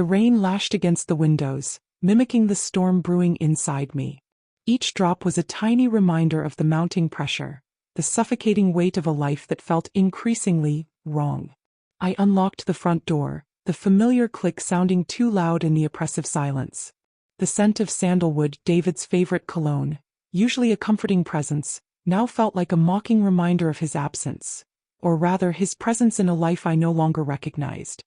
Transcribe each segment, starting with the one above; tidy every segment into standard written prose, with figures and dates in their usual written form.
The rain lashed against the windows, mimicking the storm brewing inside me. Each drop was a tiny reminder of the mounting pressure, the suffocating weight of a life that felt increasingly wrong. I unlocked the front door, the familiar click sounding too loud in the oppressive silence. The scent of sandalwood, David's favorite cologne, usually a comforting presence, now felt like a mocking reminder of his absence, or rather his presence in a life I no longer recognized.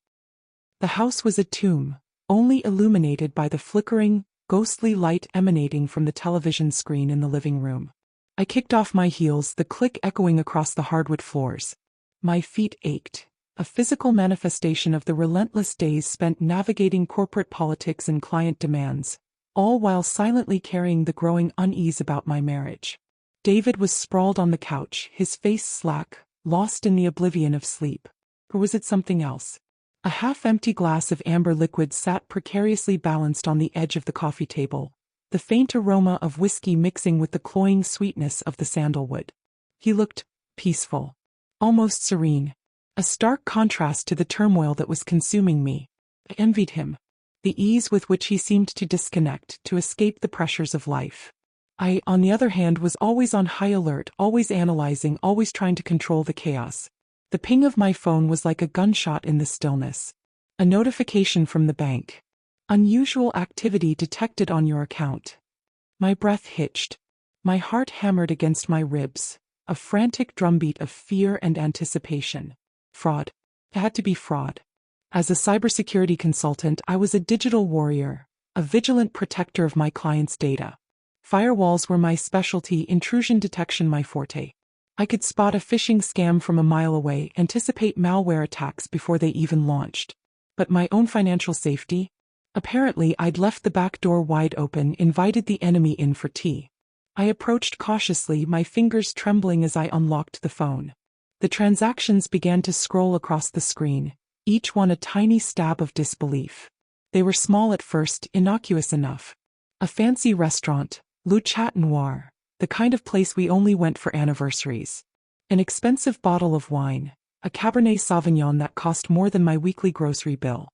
The house was a tomb, only illuminated by the flickering, ghostly light emanating from the television screen in the living room. I kicked off my heels, the click echoing across the hardwood floors. My feet ached, a physical manifestation of the relentless days spent navigating corporate politics and client demands, all while silently carrying the growing unease about my marriage. David was sprawled on the couch, his face slack, lost in the oblivion of sleep. Or was it something else? A half-empty glass of amber liquid sat precariously balanced on the edge of the coffee table, the faint aroma of whiskey mixing with the cloying sweetness of the sandalwood. He looked peaceful, almost serene, a stark contrast to the turmoil that was consuming me. I envied him, the ease with which he seemed to disconnect, to escape the pressures of life. I, on the other hand, was always on high alert, always analyzing, always trying to control the chaos. The ping of my phone was like a gunshot in the stillness. A notification from the bank. Unusual activity detected on your account. My breath hitched. My heart hammered against my ribs, a frantic drumbeat of fear and anticipation. Fraud. It had to be fraud. As a cybersecurity consultant, I was a digital warrior, a vigilant protector of my clients' data. Firewalls were my specialty, intrusion detection my forte. I could spot a phishing scam from a mile away, anticipate malware attacks before they even launched. But my own financial safety? Apparently, I'd left the back door wide open, invited the enemy in for tea. I approached cautiously, my fingers trembling as I unlocked the phone. The transactions began to scroll across the screen, each one a tiny stab of disbelief. They were small at first, innocuous enough. A fancy restaurant, Le Chat Noir, the kind of place we only went for anniversaries. An expensive bottle of wine, a Cabernet Sauvignon that cost more than my weekly grocery bill.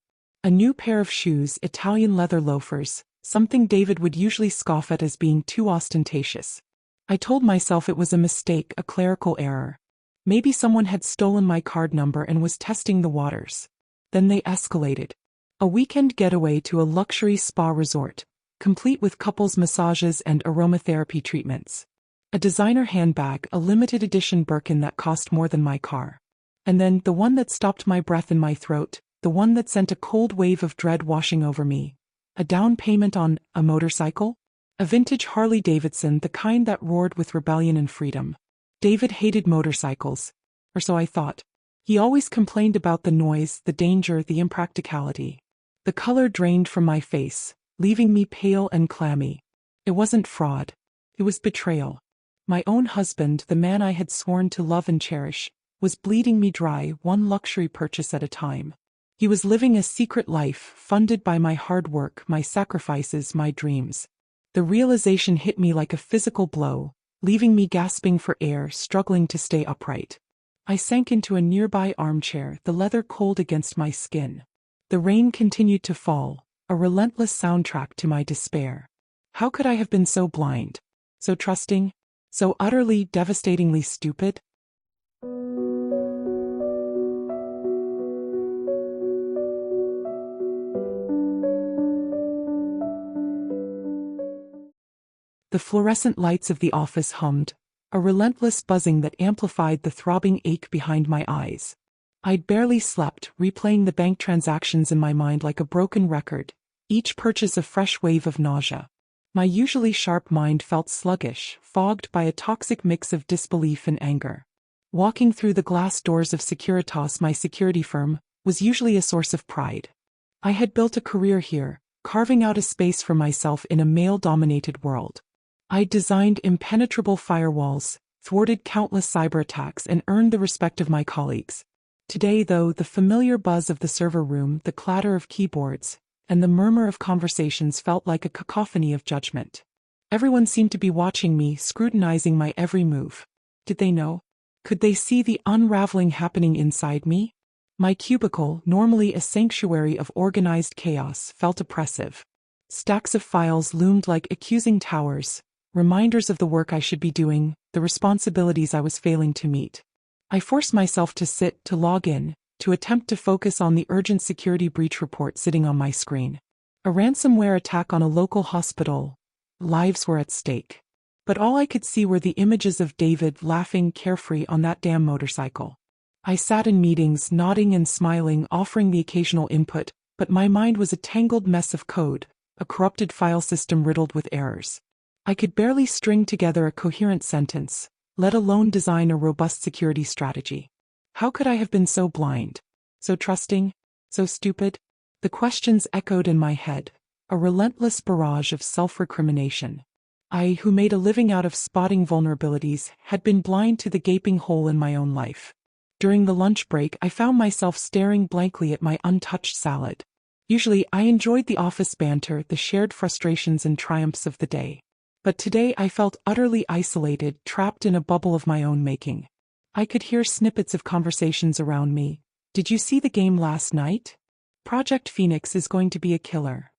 A new pair of shoes, Italian leather loafers, something David would usually scoff at as being too ostentatious. I told myself it was a mistake, a clerical error. Maybe someone had stolen my card number and was testing the waters. Then they escalated. A weekend getaway to a luxury spa resort, complete with couples massages and aromatherapy treatments. A designer handbag, a limited edition Birkin that cost more than my car. And then, the one that stopped my breath in my throat, the one that sent a cold wave of dread washing over me. A down payment on a motorcycle? A vintage Harley-Davidson, the kind that roared with rebellion and freedom. David hated motorcycles. Or so I thought. He always complained about the noise, the danger, the impracticality. The color drained from my face, leaving me pale and clammy. It wasn't fraud. It was betrayal. My own husband, the man I had sworn to love and cherish, was bleeding me dry, one luxury purchase at a time. He was living a secret life, funded by my hard work, my sacrifices, my dreams. The realization hit me like a physical blow, leaving me gasping for air, struggling to stay upright. I sank into a nearby armchair, the leather cold against my skin. The rain continued to fall, a relentless soundtrack to my despair. How could I have been so blind? So trusting? So utterly, devastatingly stupid? The fluorescent lights of the office hummed, a relentless buzzing that amplified the throbbing ache behind my eyes. I'd barely slept, replaying the bank transactions in my mind like a broken record, each purchase a fresh wave of nausea. My usually sharp mind felt sluggish, fogged by a toxic mix of disbelief and anger. Walking through the glass doors of Securitas, my security firm, was usually a source of pride. I had built a career here, carving out a space for myself in a male-dominated world. I'd designed impenetrable firewalls, thwarted countless cyber attacks, and earned the respect of my colleagues. Today, though, the familiar buzz of the server room, the clatter of keyboards, and the murmur of conversations felt like a cacophony of judgment. Everyone seemed to be watching me, scrutinizing my every move. Did they know? Could they see the unraveling happening inside me? My cubicle, normally a sanctuary of organized chaos, felt oppressive. Stacks of files loomed like accusing towers, reminders of the work I should be doing, the responsibilities I was failing to meet. I forced myself to sit, to log in, to attempt to focus on the urgent security breach report sitting on my screen. A ransomware attack on a local hospital. Lives were at stake. But all I could see were the images of David laughing carefree on that damn motorcycle. I sat in meetings, nodding and smiling, offering the occasional input, but my mind was a tangled mess of code, a corrupted file system riddled with errors. I could barely string together a coherent sentence, let alone design a robust security strategy. How could I have been so blind? So trusting? So stupid? The questions echoed in my head, a relentless barrage of self-recrimination. I, who made a living out of spotting vulnerabilities, had been blind to the gaping hole in my own life. During the lunch break, I found myself staring blankly at my untouched salad. Usually, I enjoyed the office banter, the shared frustrations and triumphs of the day. But today I felt utterly isolated, trapped in a bubble of my own making. I could hear snippets of conversations around me. Did you see the game last night? Project Phoenix is going to be a killer.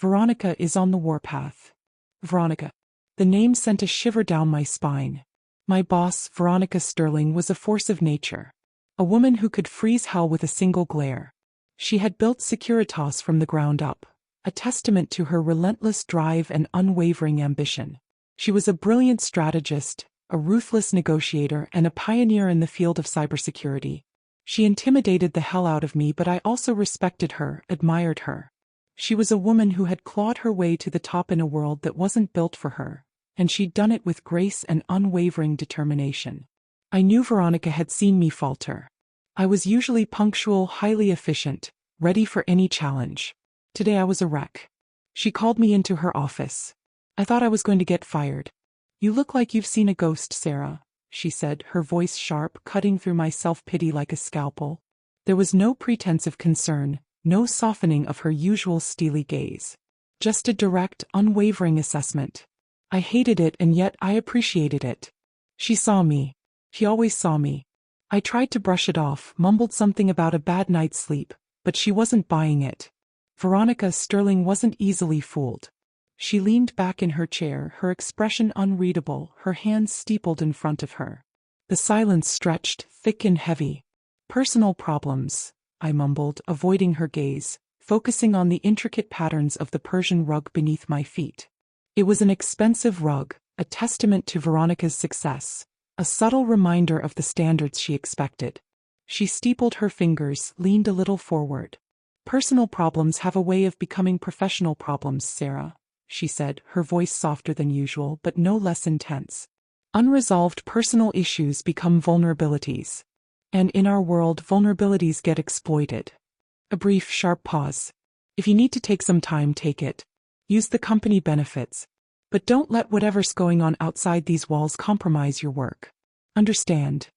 Veronica is on the warpath. Veronica. The name sent a shiver down my spine. My boss, Veronica Sterling, was a force of nature. A woman who could freeze hell with a single glare. She had built Securitas from the ground up, a testament to her relentless drive and unwavering ambition. She was a brilliant strategist, a ruthless negotiator, and a pioneer in the field of cybersecurity. She intimidated the hell out of me, but I also respected her, admired her. She was a woman who had clawed her way to the top in a world that wasn't built for her, and she'd done it with grace and unwavering determination. I knew Veronica had seen me falter. I was usually punctual, highly efficient, ready for any challenge. Today I was a wreck. She called me into her office. I thought I was going to get fired. "You look like you've seen a ghost, Sarah," she said, her voice sharp, cutting through my self-pity like a scalpel. There was no pretense of concern, no softening of her usual steely gaze. Just a direct, unwavering assessment. I hated it, and yet I appreciated it. She saw me. She always saw me. I tried to brush it off, mumbled something about a bad night's sleep, but she wasn't buying it. Veronica Sterling wasn't easily fooled. She leaned back in her chair, her expression unreadable, her hands steepled in front of her. The silence stretched, thick and heavy. "Personal problems," I mumbled, avoiding her gaze, focusing on the intricate patterns of the Persian rug beneath my feet. It was an expensive rug, a testament to Veronica's success, a subtle reminder of the standards she expected. She steepled her fingers, leaned a little forward. "Personal problems have a way of becoming professional problems, Sarah," she said, her voice softer than usual but no less intense. "Unresolved personal issues become vulnerabilities. And in our world, vulnerabilities get exploited." A brief, sharp pause. "If you need to take some time, take it. Use the company benefits. But don't let whatever's going on outside these walls compromise your work. Understand?"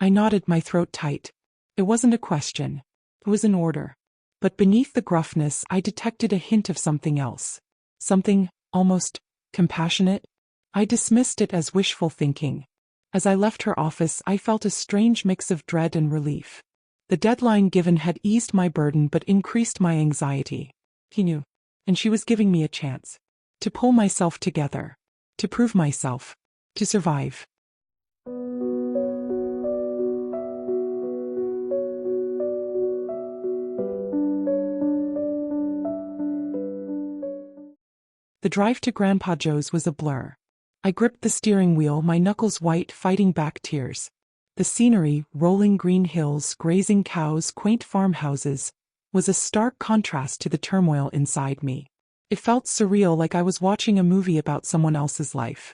I nodded, my throat tight. It wasn't a question. It was an order. But beneath the gruffness, I detected a hint of something else. Something, almost, compassionate. I dismissed it as wishful thinking. As I left her office, I felt a strange mix of dread and relief. The deadline given had eased my burden but increased my anxiety. He knew. And she was giving me a chance. To pull myself together. To prove myself. To survive. The drive to Grandpa Joe's was a blur. I gripped the steering wheel, my knuckles white, fighting back tears. The scenery, rolling green hills, grazing cows, quaint farmhouses, was a stark contrast to the turmoil inside me. It felt surreal, like I was watching a movie about someone else's life.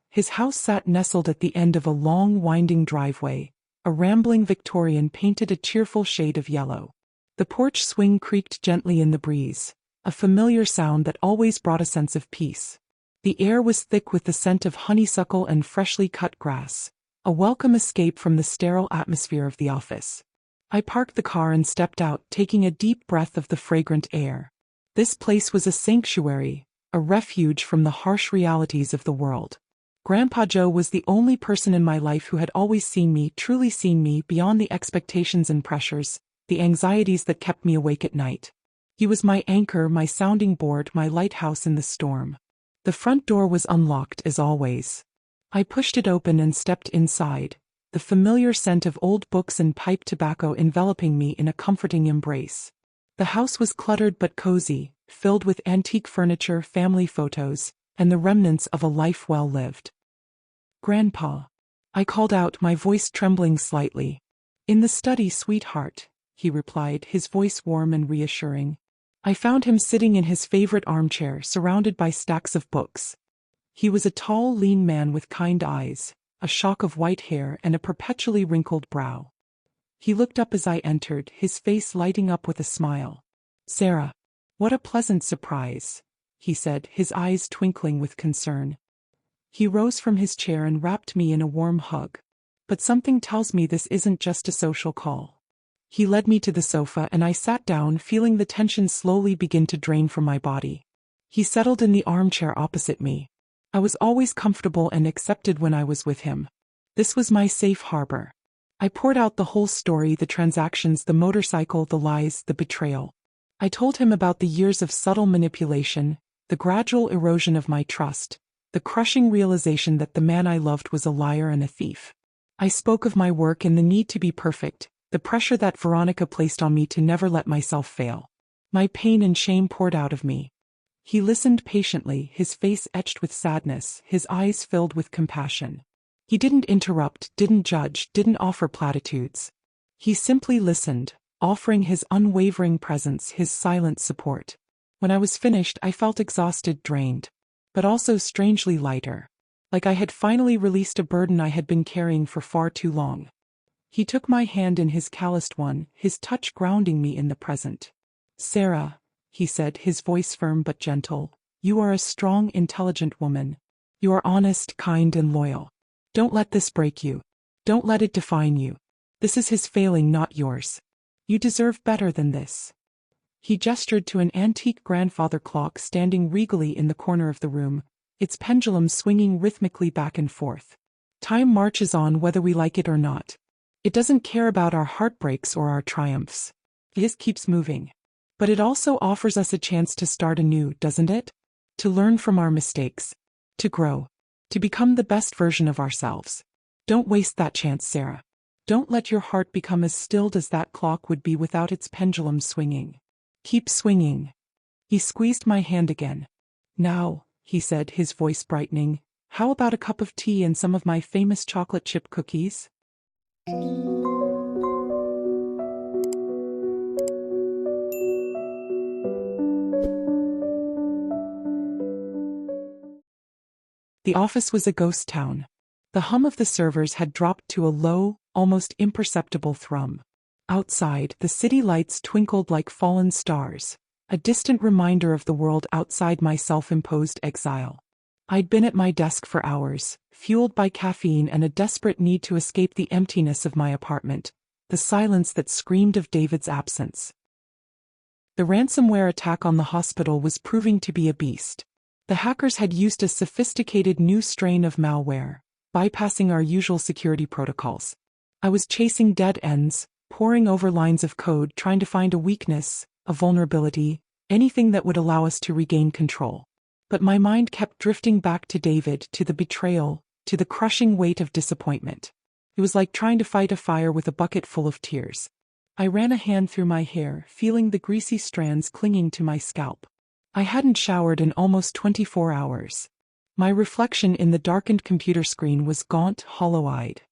His house sat nestled at the end of a long, winding driveway, a rambling Victorian painted a cheerful shade of yellow. The porch swing creaked gently in the breeze, a familiar sound that always brought a sense of peace. The air was thick with the scent of honeysuckle and freshly cut grass, a welcome escape from the sterile atmosphere of the office. I parked the car and stepped out, taking a deep breath of the fragrant air. This place was a sanctuary, a refuge from the harsh realities of the world. Grandpa Joe was the only person in my life who had always seen me, truly seen me, beyond the expectations and pressures, the anxieties that kept me awake at night. He was my anchor, my sounding board, my lighthouse in the storm. The front door was unlocked as always. I pushed it open and stepped inside, the familiar scent of old books and pipe tobacco enveloping me in a comforting embrace. The house was cluttered but cozy, filled with antique furniture, family photos, and the remnants of a life well lived. "Grandpa," I called out, my voice trembling slightly. "In the study, sweetheart," he replied, his voice warm and reassuring. I found him sitting in his favorite armchair, surrounded by stacks of books. He was a tall, lean man with kind eyes, a shock of white hair, and a perpetually wrinkled brow. He looked up as I entered, his face lighting up with a smile. "Sarah, what a pleasant surprise," he said, his eyes twinkling with concern. He rose from his chair and wrapped me in a warm hug. "But something tells me this isn't just a social call." He led me to the sofa and I sat down, feeling the tension slowly begin to drain from my body. He settled in the armchair opposite me. I was always comfortable and accepted when I was with him. This was my safe harbor. I poured out the whole story, the transactions, the motorcycle, the lies, the betrayal. I told him about the years of subtle manipulation, the gradual erosion of my trust, the crushing realization that the man I loved was a liar and a thief. I spoke of my work and the need to be perfect, the pressure that Veronica placed on me to never let myself fail. My pain and shame poured out of me. He listened patiently, his face etched with sadness, his eyes filled with compassion. He didn't interrupt, didn't judge, didn't offer platitudes. He simply listened, offering his unwavering presence, his silent support. When I was finished, I felt exhausted, drained, but also strangely lighter. Like I had finally released a burden I had been carrying for far too long. He took my hand in his calloused one, his touch grounding me in the present. "Sarah," he said, his voice firm but gentle, "you are a strong, intelligent woman. You are honest, kind, and loyal. Don't let this break you. Don't let it define you. This is his failing, not yours. You deserve better than this." He gestured to an antique grandfather clock standing regally in the corner of the room, its pendulum swinging rhythmically back and forth. "Time marches on whether we like it or not. It doesn't care about our heartbreaks or our triumphs. It just keeps moving. But it also offers us a chance to start anew, doesn't it? To learn from our mistakes. To grow. To become the best version of ourselves. Don't waste that chance, Sarah. Don't let your heart become as stilled as that clock would be without its pendulum swinging. Keep swinging." He squeezed my hand again. "Now," he said, his voice brightening, "how about a cup of tea and some of my famous chocolate chip cookies?" The office was a ghost town. The hum of the servers had dropped to a low, almost imperceptible thrum. Outside, the city lights twinkled like fallen stars, a distant reminder of the world outside my self-imposed exile. I'd been at my desk for hours, fueled by caffeine and a desperate need to escape the emptiness of my apartment, the silence that screamed of David's absence. The ransomware attack on the hospital was proving to be a beast. The hackers had used a sophisticated new strain of malware, bypassing our usual security protocols. I was chasing dead ends, poring over lines of code, trying to find a weakness, a vulnerability, anything that would allow us to regain control. But my mind kept drifting back to David, to the betrayal, to the crushing weight of disappointment. It was like trying to fight a fire with a bucket full of tears. I ran a hand through my hair, feeling the greasy strands clinging to my scalp. I hadn't showered in almost 24 hours. My reflection in the darkened computer screen was gaunt, hollow-eyed.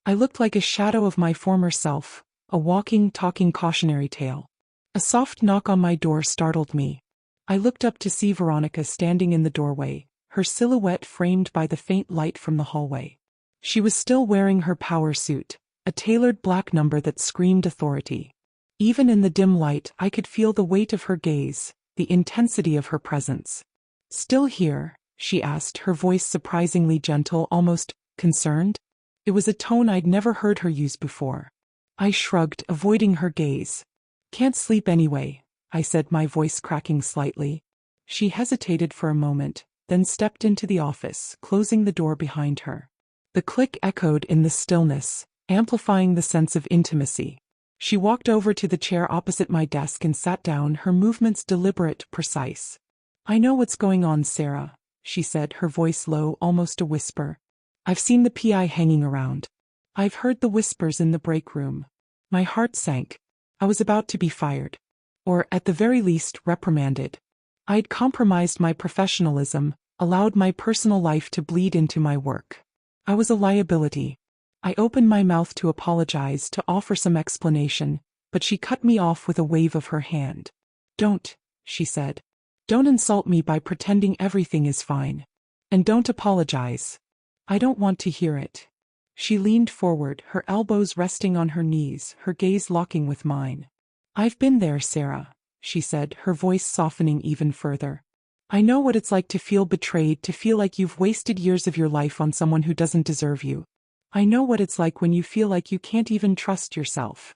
I looked like a shadow of my former self, a walking, talking cautionary tale. A soft knock on my door startled me. I looked up to see Veronica standing in the doorway, her silhouette framed by the faint light from the hallway. She was still wearing her power suit, a tailored black number that screamed authority. Even in the dim light, I could feel the weight of her gaze, the intensity of her presence. "Still here?" she asked, her voice surprisingly gentle, almost concerned. It was a tone I'd never heard her use before. I shrugged, avoiding her gaze. "Can't sleep anyway," I said, my voice cracking slightly. She hesitated for a moment, then stepped into the office, closing the door behind her. The click echoed in the stillness, amplifying the sense of intimacy. She walked over to the chair opposite my desk and sat down, her movements deliberate, precise. "I know what's going on, Sarah," she said, her voice low, almost a whisper. "I've seen the PI hanging around. I've heard the whispers in the break room." My heart sank. I was about to be fired. Or, at the very least, reprimanded. I'd compromised my professionalism, allowed my personal life to bleed into my work. I was a liability. I opened my mouth to apologize, to offer some explanation, but she cut me off with a wave of her hand. "Don't," she said. "Don't insult me by pretending everything is fine. And don't apologize. I don't want to hear it." She leaned forward, her elbows resting on her knees, her gaze locking with mine. "I've been there, Sarah," she said, her voice softening even further. "I know what it's like to feel betrayed, to feel like you've wasted years of your life on someone who doesn't deserve you. I know what it's like when you feel like you can't even trust yourself."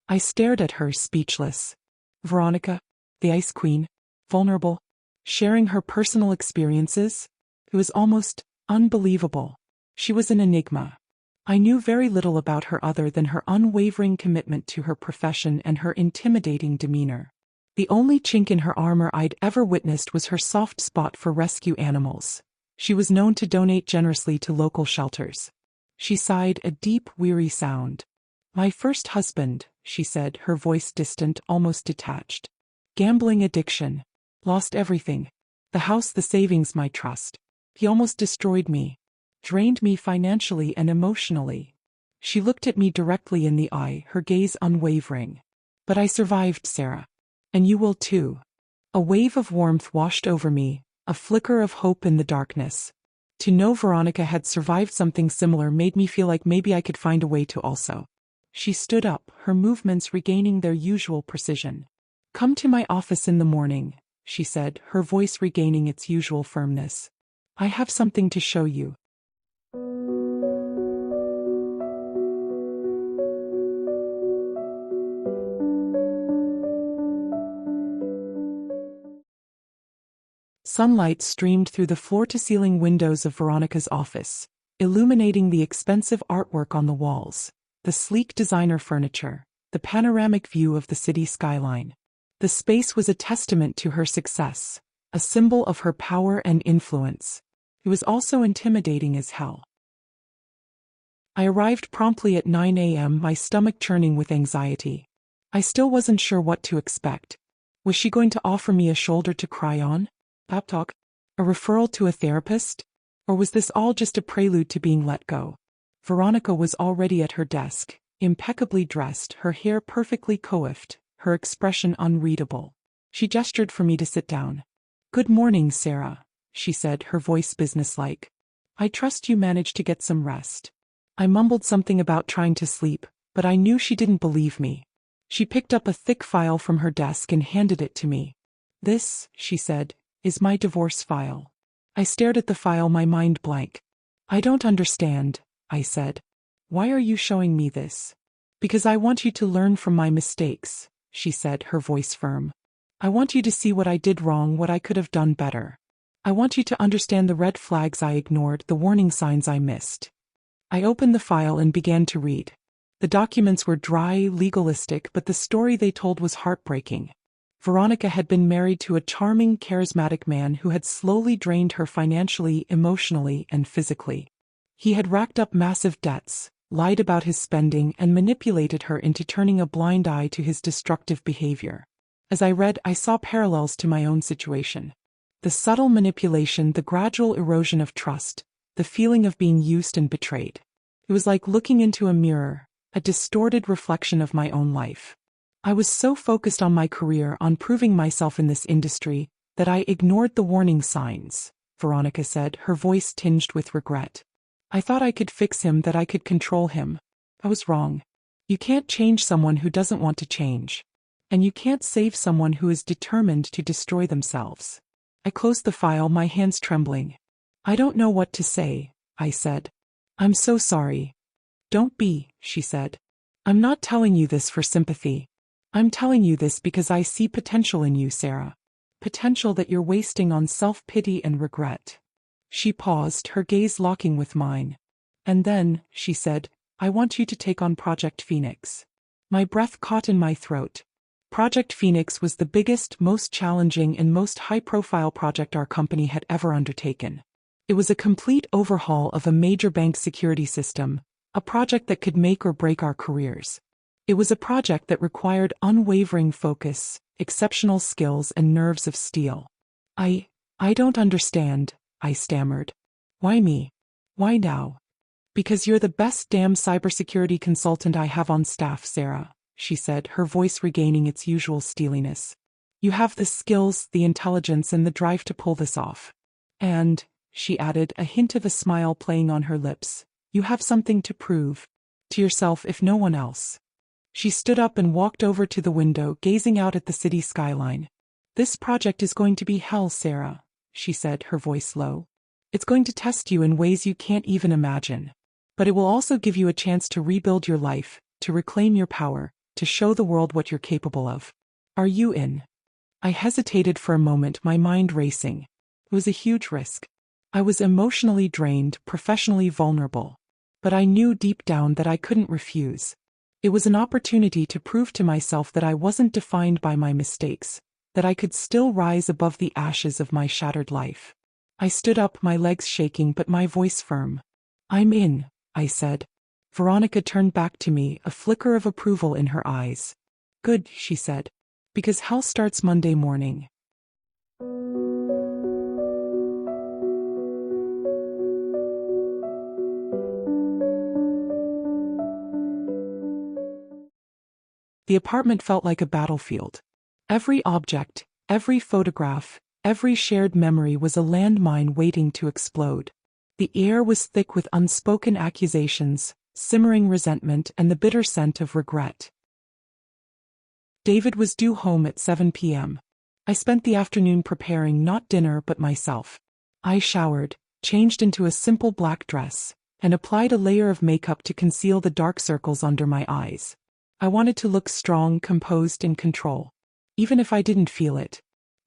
I stared at her, speechless. Veronica, the Ice Queen, vulnerable, sharing her personal experiences? It was almost unbelievable. She was an enigma. I knew very little about her other than her unwavering commitment to her profession and her intimidating demeanor. The only chink in her armor I'd ever witnessed was her soft spot for rescue animals. She was known to donate generously to local shelters. She sighed, a deep, weary sound. "My first husband," she said, her voice distant, almost detached. "Gambling addiction. Lost everything. The house, the savings, my trust. He almost destroyed me. Drained me financially and emotionally." She looked at me directly in the eye, her gaze unwavering. "But I survived, Sarah. And you will too." A wave of warmth washed over me, a flicker of hope in the darkness. To know Veronica had survived something similar made me feel like maybe I could find a way to also. She stood up, her movements regaining their usual precision. "Come to my office in the morning," she said, her voice regaining its usual firmness. "I have something to show you." Sunlight streamed through the floor-to-ceiling windows of Veronica's office, illuminating the expensive artwork on the walls, the sleek designer furniture, the panoramic view of the city skyline. The space was a testament to her success, a symbol of her power and influence. It was also intimidating as hell. I arrived promptly at 9 a.m., my stomach churning with anxiety. I still wasn't sure what to expect. Was she going to offer me a shoulder to cry on? Pep talk? A referral to a therapist? Or was this all just a prelude to being let go? Veronica was already at her desk, impeccably dressed, her hair perfectly coiffed, her expression unreadable. She gestured for me to sit down. "Good morning, Sarah," she said, her voice businesslike. "I trust you managed to get some rest." I mumbled something about trying to sleep, but I knew she didn't believe me. She picked up a thick file from her desk and handed it to me. "This," she said, "is my divorce file." I stared at the file, my mind blank. "I don't understand," I said. "Why are you showing me this?" "Because I want you to learn from my mistakes," she said, her voice firm. "I want you to see what I did wrong, what I could have done better. I want you to understand the red flags I ignored, the warning signs I missed." I opened the file and began to read. The documents were dry, legalistic, but the story they told was heartbreaking. Veronica had been married to a charming, charismatic man who had slowly drained her financially, emotionally, and physically. He had racked up massive debts, lied about his spending, and manipulated her into turning a blind eye to his destructive behavior. As I read, I saw parallels to my own situation. The subtle manipulation, the gradual erosion of trust, the feeling of being used and betrayed. It was like looking into a mirror, a distorted reflection of my own life. I was so focused on my career, on proving myself in this industry, that I ignored the warning signs, Veronica said, her voice tinged with regret. I thought I could fix him, that I could control him. I was wrong. You can't change someone who doesn't want to change. And you can't save someone who is determined to destroy themselves. I closed the file, my hands trembling. "I don't know what to say," I said. "I'm so sorry." "Don't be," she said. "I'm not telling you this for sympathy. I'm telling you this because I see potential in you, Sarah. Potential that you're wasting on self-pity and regret." She paused, her gaze locking with mine. "And then," she said, "I want you to take on Project Phoenix." My breath caught in my throat. Project Phoenix was the biggest, most challenging, and most high-profile project our company had ever undertaken. It was a complete overhaul of a major bank security system, a project that could make or break our careers. It was a project that required unwavering focus, exceptional skills, and nerves of steel. I don't understand, I stammered. Why me? Why now? Because you're the best damn cybersecurity consultant I have on staff, Sarah, she said, her voice regaining its usual steeliness. You have the skills, the intelligence, and the drive to pull this off. And, she added, a hint of a smile playing on her lips, you have something to prove. To yourself if no one else. She stood up and walked over to the window, gazing out at the city skyline. This project is going to be hell, Sarah, she said, her voice low. It's going to test you in ways you can't even imagine. But it will also give you a chance to rebuild your life, to reclaim your power, to show the world what you're capable of. Are you in? I hesitated for a moment, my mind racing. It was a huge risk. I was emotionally drained, professionally vulnerable. But I knew deep down that I couldn't refuse. It was an opportunity to prove to myself that I wasn't defined by my mistakes, that I could still rise above the ashes of my shattered life. I stood up, my legs shaking but my voice firm. I'm in, I said. Veronica turned back to me, a flicker of approval in her eyes. Good, she said. Because hell starts Monday morning. The apartment felt like a battlefield. Every object, every photograph, every shared memory was a landmine waiting to explode. The air was thick with unspoken accusations, simmering resentment, and the bitter scent of regret. David was due home at 7 p.m. I spent the afternoon preparing not dinner but myself. I showered, changed into a simple black dress, and applied a layer of makeup to conceal the dark circles under my eyes. I wanted to look strong, composed, in control. Even if I didn't feel it.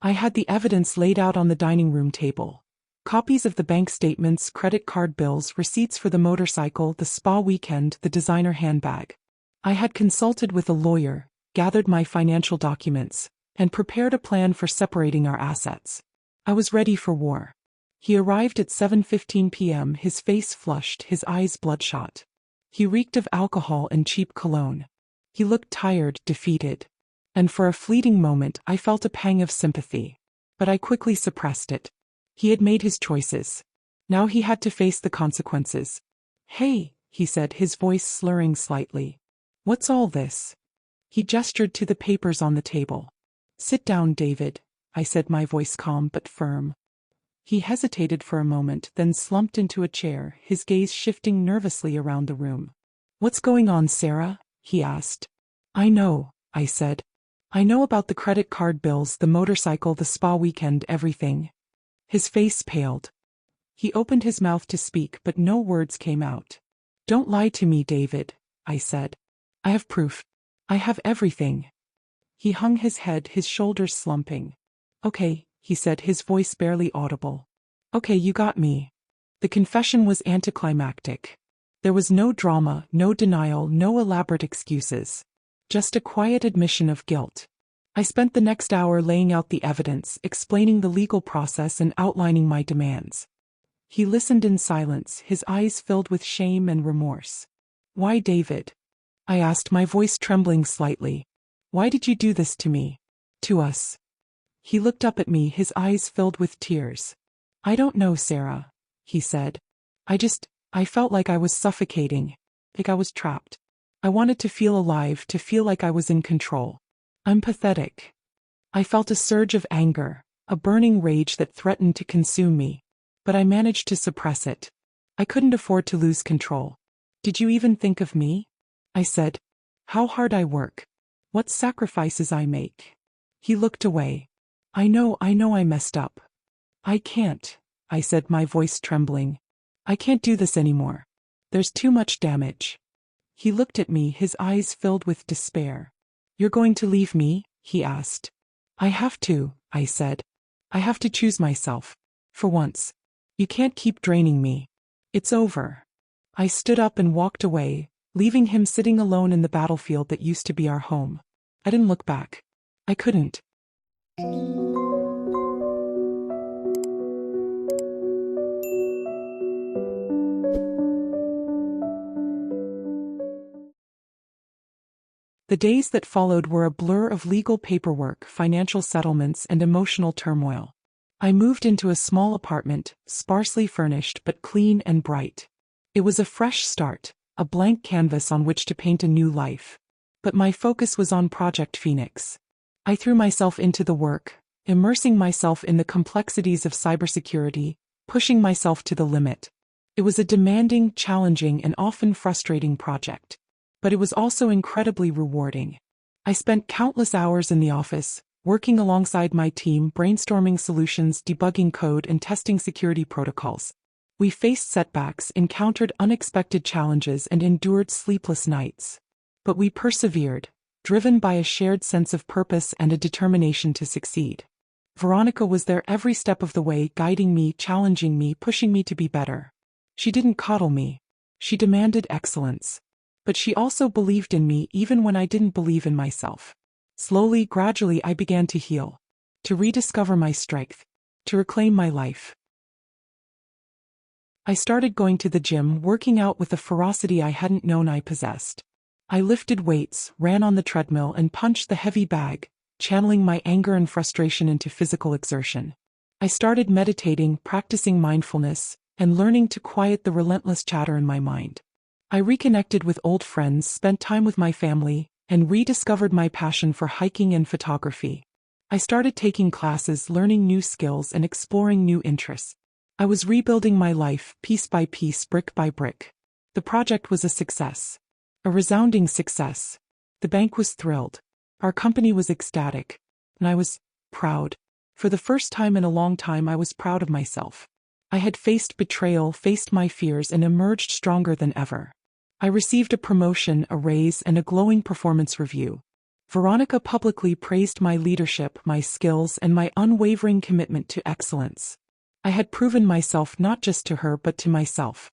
I had the evidence laid out on the dining room table. Copies of the bank statements, credit card bills, receipts for the motorcycle, the spa weekend, the designer handbag. I had consulted with a lawyer, gathered my financial documents, and prepared a plan for separating our assets. I was ready for war. He arrived at 7:15 p.m., his face flushed, his eyes bloodshot. He reeked of alcohol and cheap cologne. He looked tired, defeated. And for a fleeting moment I felt a pang of sympathy. But I quickly suppressed it. He had made his choices. Now he had to face the consequences. Hey, he said, his voice slurring slightly. What's all this? He gestured to the papers on the table. Sit down, David, I said, my voice calm but firm. He hesitated for a moment, then slumped into a chair, his gaze shifting nervously around the room. What's going on, Sarah? He asked. I know, I said. I know about the credit card bills, the motorcycle, the spa weekend, everything. His face paled. He opened his mouth to speak, but no words came out. Don't lie to me, David, I said. I have proof. I have everything. He hung his head, his shoulders slumping. Okay, he said, his voice barely audible. Okay, you got me. The confession was anticlimactic. There was no drama, no denial, no elaborate excuses. Just a quiet admission of guilt. I spent the next hour laying out the evidence, explaining the legal process and outlining my demands. He listened in silence, his eyes filled with shame and remorse. Why, David? I asked, my voice trembling slightly. Why did you do this to me? To us? He looked up at me, his eyes filled with tears. I don't know, Sarah, he said. I felt like I was suffocating, like I was trapped. I wanted to feel alive, to feel like I was in control. I'm pathetic. I felt a surge of anger, a burning rage that threatened to consume me. But I managed to suppress it. I couldn't afford to lose control. Did you even think of me? I said. How hard I work. What sacrifices I make. He looked away. I know I messed up. I can't, I said, my voice trembling. I can't do this anymore. There's too much damage. He looked at me, his eyes filled with despair. You're going to leave me? He asked. I have to, I said. I have to choose myself. For once. You can't keep draining me. It's over. I stood up and walked away, leaving him sitting alone in the battlefield that used to be our home. I didn't look back. I couldn't. The days that followed were a blur of legal paperwork, financial settlements, and emotional turmoil. I moved into a small apartment, sparsely furnished but clean and bright. It was a fresh start, a blank canvas on which to paint a new life. But my focus was on Project Phoenix. I threw myself into the work, immersing myself in the complexities of cybersecurity, pushing myself to the limit. It was a demanding, challenging, and often frustrating project. But it was also incredibly rewarding. I spent countless hours in the office, working alongside my team, brainstorming solutions, debugging code, and testing security protocols. We faced setbacks, encountered unexpected challenges, and endured sleepless nights. But we persevered, driven by a shared sense of purpose and a determination to succeed. Veronica was there every step of the way, guiding me, challenging me, pushing me to be better. She didn't coddle me. She demanded excellence. But she also believed in me even when I didn't believe in myself. Slowly, gradually, I began to heal, to rediscover my strength, to reclaim my life. I started going to the gym, working out with a ferocity I hadn't known I possessed. I lifted weights, ran on the treadmill, and punched the heavy bag, channeling my anger and frustration into physical exertion. I started meditating, practicing mindfulness, and learning to quiet the relentless chatter in my mind. I reconnected with old friends, spent time with my family, and rediscovered my passion for hiking and photography. I started taking classes, learning new skills, and exploring new interests. I was rebuilding my life, piece by piece, brick by brick. The project was a success. A resounding success. The bank was thrilled. Our company was ecstatic. And I was proud. For the first time in a long time, I was proud of myself. I had faced betrayal, faced my fears, and emerged stronger than ever. I received a promotion, a raise, and a glowing performance review. Veronica publicly praised my leadership, my skills, and my unwavering commitment to excellence. I had proven myself not just to her but to myself.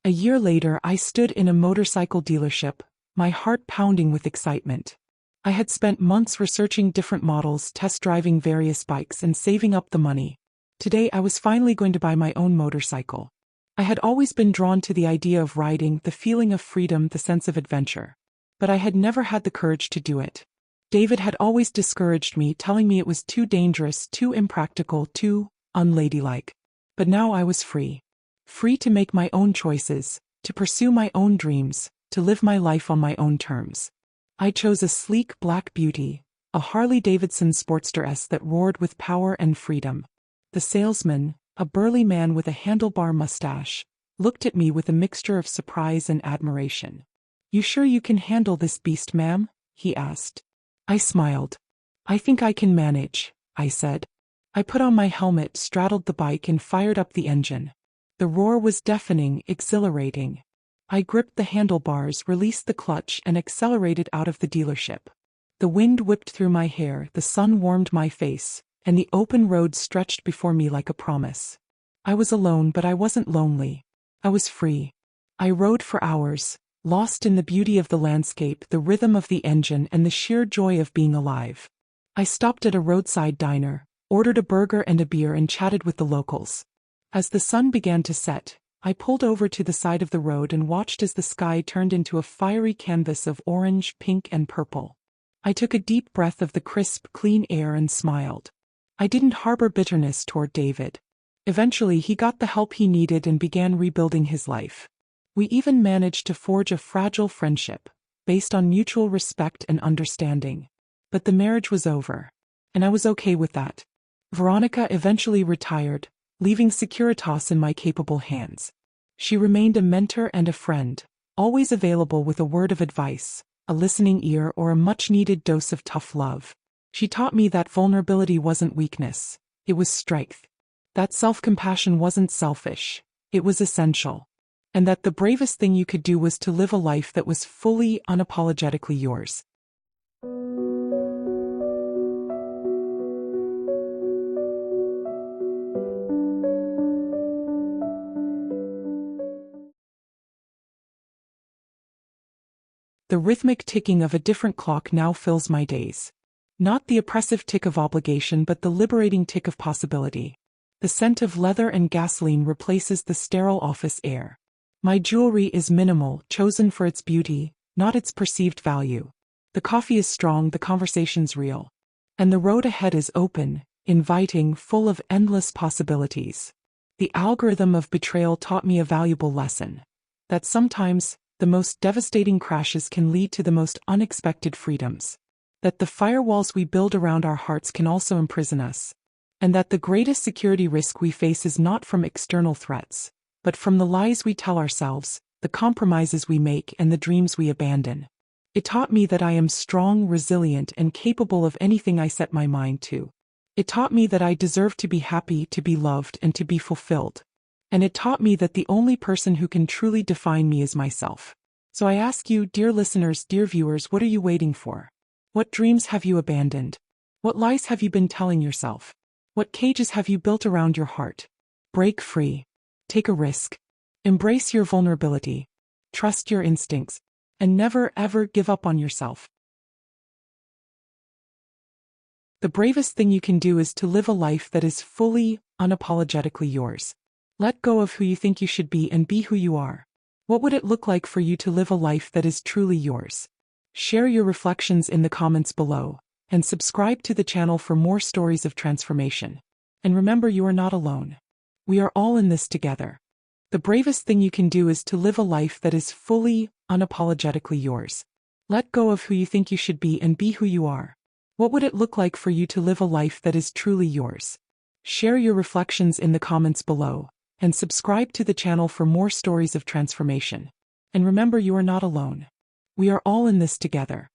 A year later, I stood in a motorcycle dealership, my heart pounding with excitement. I had spent months researching different models, test driving various bikes, and saving up the money. Today, I was finally going to buy my own motorcycle. I had always been drawn to the idea of riding, the feeling of freedom, the sense of adventure. But I had never had the courage to do it. David had always discouraged me, telling me it was too dangerous, too impractical, too unladylike. But now I was free. Free to make my own choices, to pursue my own dreams, to live my life on my own terms. I chose a sleek black beauty, a Harley-Davidson Sportster S that roared with power and freedom. The salesman, a burly man with a handlebar mustache, looked at me with a mixture of surprise and admiration. "You sure you can handle this beast, ma'am?" he asked. I smiled. "I think I can manage," I said. I put on my helmet, straddled the bike, and fired up the engine. The roar was deafening, exhilarating. I gripped the handlebars, released the clutch, and accelerated out of the dealership. The wind whipped through my hair, the sun warmed my face, and the open road stretched before me like a promise. I was alone, but I wasn't lonely. I was free. I rode for hours, lost in the beauty of the landscape, the rhythm of the engine, and the sheer joy of being alive. I stopped at a roadside diner, ordered a burger and a beer, and chatted with the locals. As the sun began to set, I pulled over to the side of the road and watched as the sky turned into a fiery canvas of orange, pink, and purple. I took a deep breath of the crisp, clean air and smiled. I didn't harbor bitterness toward David. Eventually, he got the help he needed and began rebuilding his life. We even managed to forge a fragile friendship, based on mutual respect and understanding. But the marriage was over. And I was okay with that. Veronica eventually retired, leaving Securitas in my capable hands. She remained a mentor and a friend, always available with a word of advice, a listening ear, or a much-needed dose of tough love. She taught me that vulnerability wasn't weakness, it was strength. That self-compassion wasn't selfish, it was essential. And that the bravest thing you could do was to live a life that was fully, unapologetically yours. The rhythmic ticking of a different clock now fills my days. Not the oppressive tick of obligation but the liberating tick of possibility. The scent of leather and gasoline replaces the sterile office air. My jewelry is minimal, chosen for its beauty, not its perceived value. The coffee is strong, the conversation's real. And the road ahead is open, inviting, full of endless possibilities. The algorithm of betrayal taught me a valuable lesson. That sometimes, the most devastating crashes can lead to the most unexpected freedoms. That the firewalls we build around our hearts can also imprison us. And that the greatest security risk we face is not from external threats, but from the lies we tell ourselves, the compromises we make, and the dreams we abandon. It taught me that I am strong, resilient, and capable of anything I set my mind to. It taught me that I deserve to be happy, to be loved, and to be fulfilled. And it taught me that the only person who can truly define me is myself. So I ask you, dear listeners, dear viewers, what are you waiting for? What dreams have you abandoned? What lies have you been telling yourself? What cages have you built around your heart? Break free. Take a risk. Embrace your vulnerability. Trust your instincts. And never ever give up on yourself. The bravest thing you can do is to live a life that is fully, unapologetically yours. Let go of who you think you should be and be who you are. What would it look like for you to live a life that is truly yours? Share your reflections in the comments below, and subscribe to the channel for more stories of transformation. And remember, you are not alone. We are all in this together. The bravest thing you can do is to live a life that is fully, unapologetically yours. Let go of who you think you should be and be who you are. What would it look like for you to live a life that is truly yours? Share your reflections in the comments below, and subscribe to the channel for more stories of transformation. And remember, you are not alone. We are all in this together.